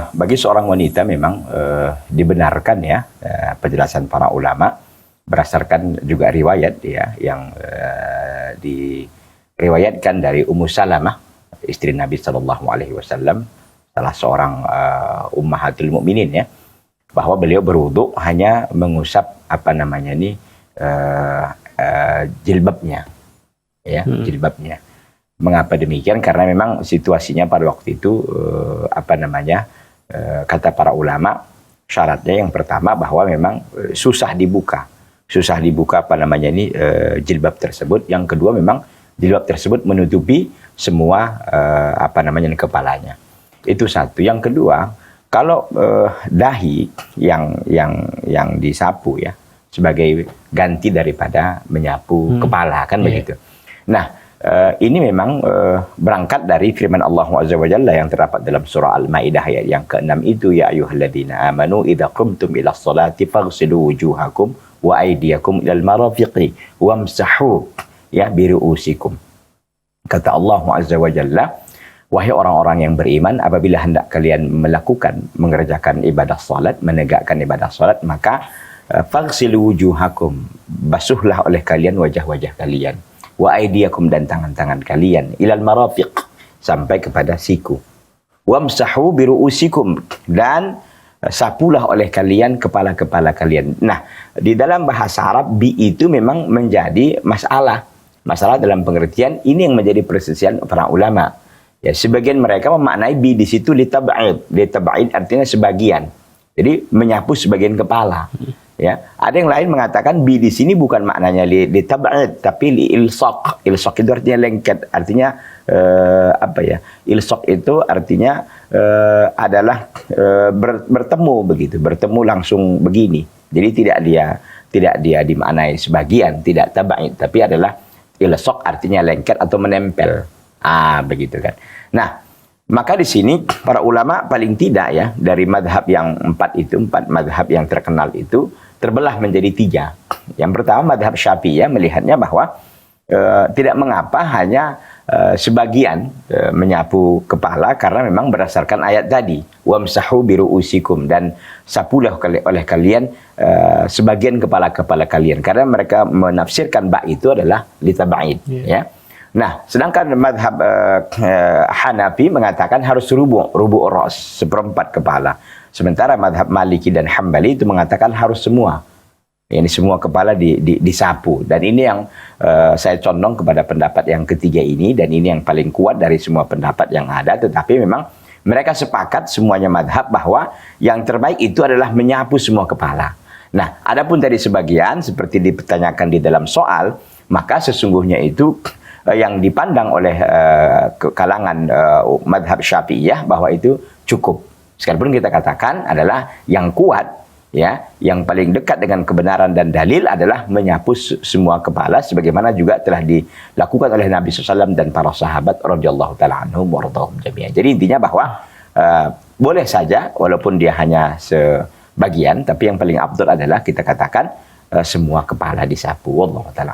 Bagi seorang wanita memang dibenarkan ya penjelasan para ulama berdasarkan juga riwayat ya yang diriwayatkan dari Ummu Salamah istri Nabi Shallallahu Alaihi Wasallam, salah seorang ummahatul mukminin ya, bahwa beliau berwudu hanya mengusap jilbabnya ya, jilbabnya. Mengapa demikian? Karena memang situasinya pada waktu itu kata para ulama, syaratnya yang pertama bahwa memang susah dibuka jilbab tersebut. Yang kedua memang jilbab tersebut menutupi semua kepalanya. Itu satu. Yang kedua, kalau dahi yang disapu ya sebagai ganti daripada menyapu kepala kan begitu. Nah, ini memang berangkat dari firman Allah Azza wa Jalla yang terdapat dalam surah Al-Maidah ayat yang ke-6 itu, ya ayyuhalladzina amanu idza qumtum ilas salati faghsilu wujuhakum wa aydiyakum ilal marafiqi wamsahu ya biruusikum. Kata Allah Azza wa Jalla, wahai orang-orang yang beriman, apabila hendak kalian mengerjakan ibadah salat, menegakkan ibadah salat, maka faghsilu wujuhakum, basuhlah oleh kalian wajah-wajah kalian, wa aydiyakum, dan tangan-tangan kalian, ilal marafiq, sampai kepada siku, wamsahu biruusikum, dan sapulah oleh kalian kepala-kepala kalian. Nah, di dalam bahasa Arab bi itu memang menjadi masalah dalam pengertian ini yang menjadi perselisihan para ulama. Ya, sebagian mereka memaknai bi di situ litab'id artinya sebagian. Jadi menyapu sebagian kepala. Ya, ada yang lain mengatakan bi di sini bukan maknanya litab'id tapi liilsaq. Ilsaq itu artinya lengket, artinya ilsaq itu artinya adalah bertemu begitu, bertemu langsung begini. Jadi tidak dia dimaknai sebagian, tidak tab'id, tapi adalah ilsaq artinya lengket atau menempel. Begitu kan. Nah, maka di sini para ulama paling tidak ya dari madhab yang empat madhab yang terkenal itu terbelah menjadi 3. Yang pertama madhab Syafi'iyah melihatnya bahwa tidak mengapa hanya sebagian menyapu kepala karena memang berdasarkan ayat tadi, wamsahu biruusikum, dan sapulah oleh kalian sebagian kepala-kepala kalian, karena mereka menafsirkan ba itu adalah litab'id ya. Nah, sedangkan madhab Hanafi mengatakan harus rubu' ras, seperempat kepala. Sementara madhab Maliki dan Hambali itu mengatakan harus semua. Ini semua kepala disapu. Dan ini yang saya condong kepada pendapat yang ketiga ini, dan ini yang paling kuat dari semua pendapat yang ada. Tetapi memang mereka sepakat semuanya madhab bahwa yang terbaik itu adalah menyapu semua kepala. Nah, adapun dari sebagian seperti dipertanyakan di dalam soal, maka sesungguhnya itu yang dipandang oleh kalangan madhab Syafi'iyah bahwa itu cukup. Sekalipun kita katakan adalah yang kuat ya, yang paling dekat dengan kebenaran dan dalil adalah menyapu semua kepala, sebagaimana juga telah dilakukan oleh Nabi SAW dan para sahabat radhiyallahu taala anhum wa radhahum jami'an. Jadi intinya bahwa boleh saja walaupun dia hanya sebagian, tapi yang paling afdal adalah kita katakan semua kepala disapu. Wallahu taala.